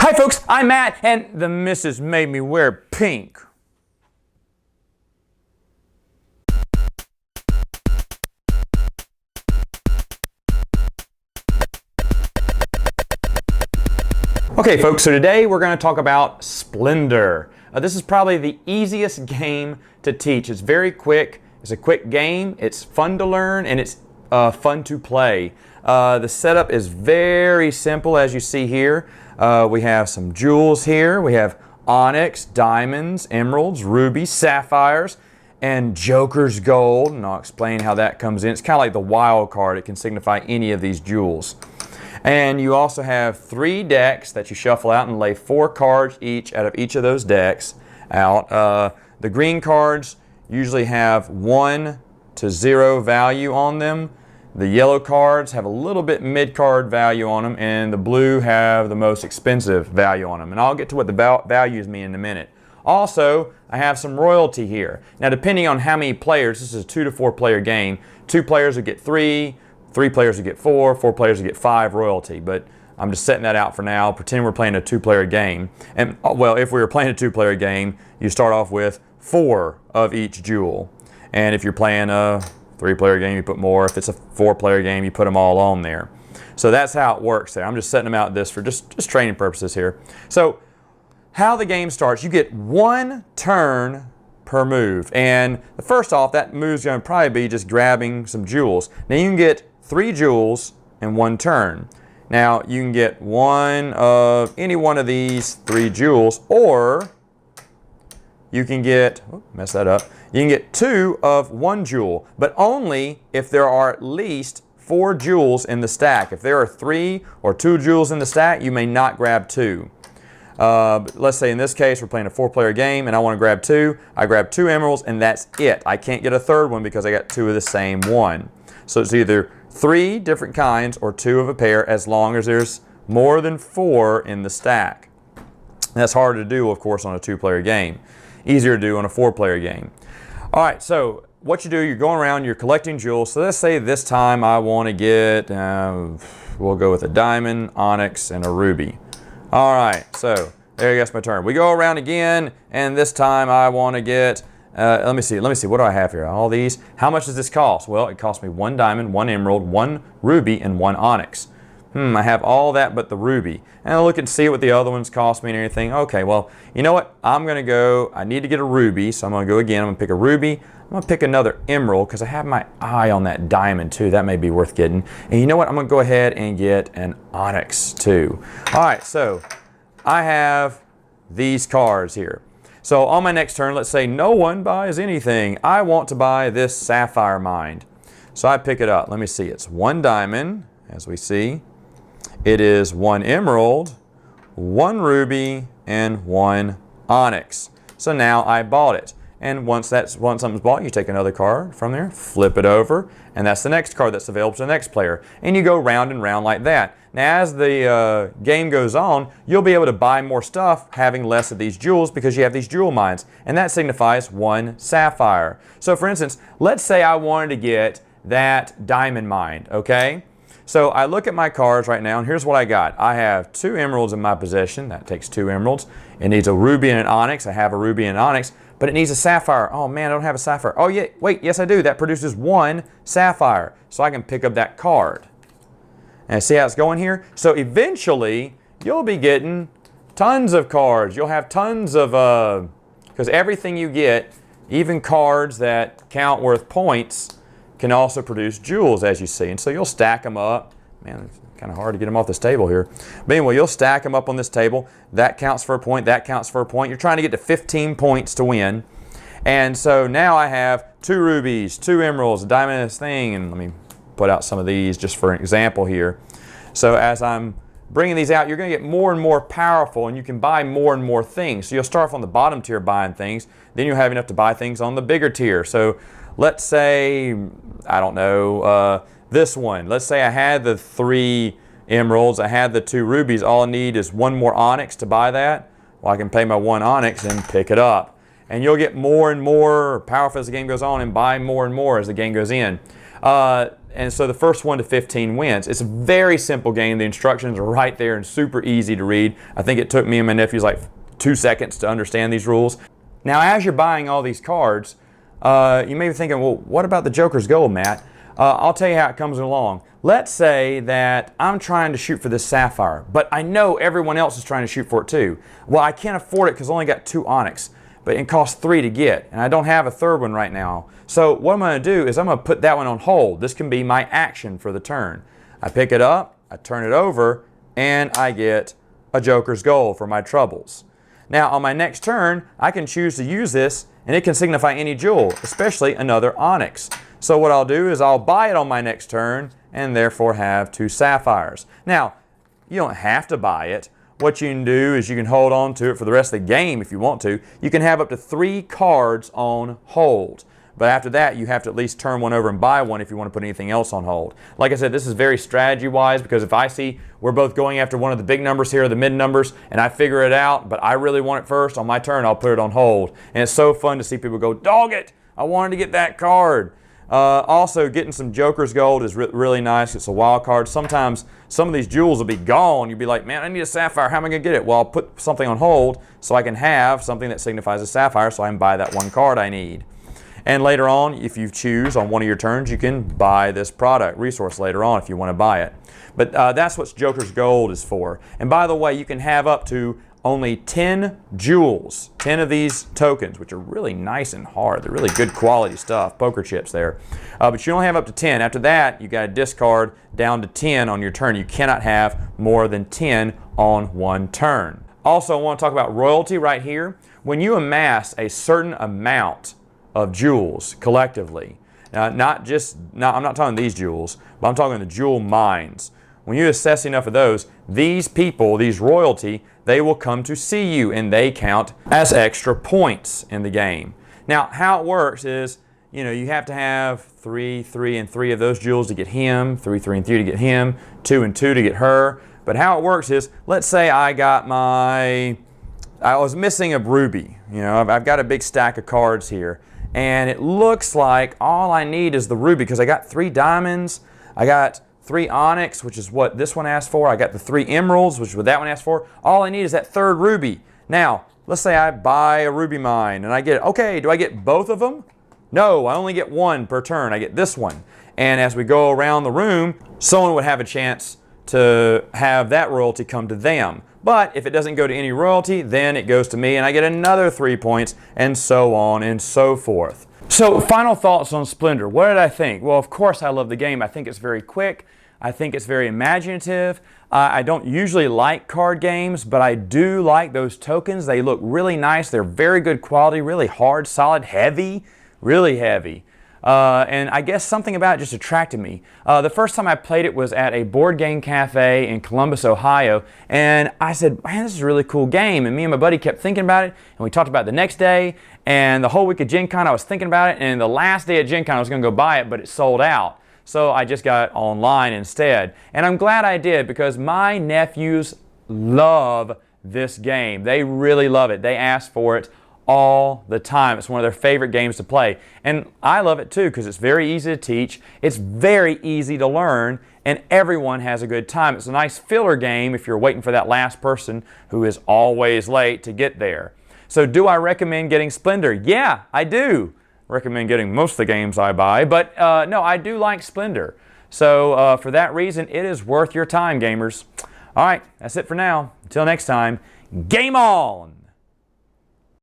Hi folks, I'm Matt, and the missus made me wear pink. Okay folks, so today we're going to talk about Splendor. This is probably the easiest game to teach. It's very quick, it's a quick game, it's fun to learn, and it's fun to play. The setup is very simple, as you see here. We have some jewels here. We have onyx, diamonds, emeralds, rubies, sapphires, and joker's gold. And I'll explain how that comes in. It's kind of like the wild card. It can signify any of these jewels. And you also have 3 decks that you shuffle out and lay 4 cards each out of each of those decks out. The green cards usually have 1 to 0 value on them. The yellow cards have a little bit mid-card value on them, and the blue have the most expensive value on them. And I'll get to what the values mean in a minute. Also, I have some royalty here. Now, depending on how many players, this is a 2 to 4 player game. 2 players would get 3, 3 players would get 4, 4 players would get 5 royalty. But I'm just setting that out for now. Pretend we're playing a 2-player game. And, well, if we were playing a 2-player game, you start off with 4 of each jewel. And if you're playing a 3-player game, you put more. If it's a 4-player game, you put them all on there. So that's how it works there. I'm just setting them out this for just training purposes here. So how the game starts, you get 1 turn per move. And first off, that move's going to probably be just grabbing some jewels. Now you can get 3 jewels in 1 turn. Now you can get one of any one of these 3 jewels, or you can get, mess that up, you can get 2 of 1 jewel, but only if there are at least 4 jewels in the stack. If there are 3 or 2 jewels in the stack, you may not grab 2. Let's say in this case we're playing a 4-player game and I want to grab 2. I grab 2 emeralds and that's it. I can't get a 3rd one because I got 2 of the same one. So it's either 3 different kinds or 2 of a pair, as long as there's more than 4 in the stack. That's hard to do, of course, on a 2-player game. Easier to do on a 4-player game. All right, so what you do, you're going around, you're collecting jewels. So let's say this time I want to get, we'll go with a diamond, onyx, and a ruby. All right, so there you go, that's my turn. We go around again, and this time I want to get, let me see, what do I have here? All these. How much does this cost? Well, it costs me 1 diamond, 1 emerald, 1 ruby, and 1 onyx. I have all that but the ruby. And I'll look and see what the other ones cost me and everything. Okay, well, you know what? I'm going to go, I need to get a ruby, so I'm going to go again. I'm going to pick a ruby. I'm going to pick another emerald because I have my eye on that diamond too. That may be worth getting. And you know what? I'm going to go ahead and get an onyx too. All right, so I have these cards here. So on my next turn, let's say no one buys anything. I want to buy this sapphire mine. So I pick it up. Let me see. It's 1 diamond, as we see. It is 1 emerald, 1 ruby, and 1 onyx. So now I bought it. And once something's bought, you take another card from there, flip it over, and that's the next card that's available to the next player. And you go round and round like that. Now as the game goes on, you'll be able to buy more stuff having less of these jewels because you have these jewel mines. And that signifies 1 sapphire. So for instance, let's say I wanted to get that diamond mine, okay? So I look at my cards right now, and here's what I got. I have 2 emeralds in my possession. That takes 2 emeralds. It needs a ruby and an onyx. I have a ruby and an onyx, but it needs a sapphire. Oh man, I don't have a sapphire. Oh yeah, wait, yes I do. That produces 1 sapphire. So I can pick up that card. And see how it's going here? So eventually, you'll be getting tons of cards. You'll have tons of, because everything you get, even cards that count worth points, can also produce jewels, as you see. And so you'll stack them up. Man, it's kind of hard to get them off this table here. But anyway, you'll stack them up on this table. That counts for a point. That counts for a point. You're trying to get to 15 points to win. And so now I have 2 rubies, 2 emeralds, a diamond, and this thing. And let me put out some of these just for an example here. So as I'm bringing these out, you're going to get more and more powerful, and you can buy more and more things. So you'll start off on the bottom tier buying things. Then you'll have enough to buy things on the bigger tier. So let's say, I don't know, this one. Let's say I had the 3 emeralds, I had the 2 rubies. All I need is 1 more onyx to buy that. Well, I can pay my 1 onyx and pick it up. And you'll get more and more powerful as the game goes on and buy more and more as the game goes in. and so the first 1 to 15 wins. It's a very simple game. The instructions are right there and super easy to read. I think it took me and my nephews like 2 seconds to understand these rules. Now, as you're buying all these cards, you may be thinking, well, what about the Joker's Gold, Matt? I'll tell you how it comes along. Let's say that I'm trying to shoot for this sapphire, but I know everyone else is trying to shoot for it too. Well, I can't afford it because I only got 2 onyx, but it costs 3 to get, and I don't have a third one right now. So what I'm going to do is I'm going to put that one on hold. This can be my action for the turn. I pick it up, I turn it over, and I get a Joker's Gold for my troubles. Now, on my next turn, I can choose to use this, and it can signify any jewel, especially another onyx. So what I'll do is I'll buy it on my next turn, and therefore have 2 sapphires. Now, you don't have to buy it. What you can do is you can hold on to it for the rest of the game if you want to. You can have up to 3 cards on hold. But after that, you have to at least turn one over and buy one if you want to put anything else on hold. Like I said, this is very strategy-wise, because if I see we're both going after one of the big numbers here, or the mid numbers, and I figure it out, but I really want it first, on my turn, I'll put it on hold. And it's so fun to see people go, dog it, I wanted to get that card. Also, getting some Joker's Gold is really nice. It's a wild card. Sometimes some of these jewels will be gone. You'll be like, man, I need a sapphire. How am I going to get it? Well, I'll put something on hold so I can have something that signifies a sapphire so I can buy that one card I need. And later on, if you choose on one of your turns, you can buy this product resource later on if you want to buy it. But that's what Joker's Gold is for. And by the way, you can have up to only 10 jewels, 10 of these tokens, which are really nice and hard. They're really good quality stuff, poker chips there. But you only have up to 10. After that, you got to discard down to 10 on your turn. You cannot have more than 10 on one turn. Also, I want to talk about royalty right here. When you amass a certain amount of jewels collectively, I'm not talking these jewels, but I'm talking the jewel mines. When you assess enough of those, these people, these royalty, they will come to see you, and they count as extra points in the game. Now, how it works is, you have to have 3, 3, and 3 of those jewels to get him, 3, 3, and 3 to get him, 2 and 2 to get her. But how it works is, let's say I was missing a ruby. I've got a big stack of cards here, and it looks like all I need is the ruby because I got 3 diamonds, I got 3 onyx, which is what this one asked for. I got the 3 emeralds, which is what that one asked for. All I need is that 3rd ruby. Now, let's say I buy a ruby mine and I get it. Okay, do I get both of them? No, I only get 1 per turn. I get this one. And as we go around the room, someone would have a chance to have that royalty come to them. But if it doesn't go to any royalty, then it goes to me and I get another 3 points, and so on and so forth. So, final thoughts on Splendor. What did I think? Well, of course I love the game. I think it's very quick. I think it's very imaginative. I don't usually like card games, but I do like those tokens. They look really nice. They're very good quality, really hard, solid, heavy, really heavy. And I guess something about it just attracted me. The first time I played it was at a board game cafe in Columbus, Ohio, and I said, man, this is a really cool game. And me and my buddy kept thinking about it, and we talked about it the next day, and the whole week of Gen Con I was thinking about it, and the last day at Gen Con I was going to go buy it, but it sold out. So I just got online instead. And I'm glad I did, because my nephews love this game. They really love it. They ask for it all the time. It's one of their favorite games to play. And I love it too, because it's very easy to teach, it's very easy to learn, and everyone has a good time. It's a nice filler game if you're waiting for that last person who is always late to get there. So do I recommend getting Splendor? Yeah, I do recommend getting most of the games I buy, but no, I do like Splendor. So for that reason, it is worth your time, gamers. All right, that's it for now. Until next time, game on!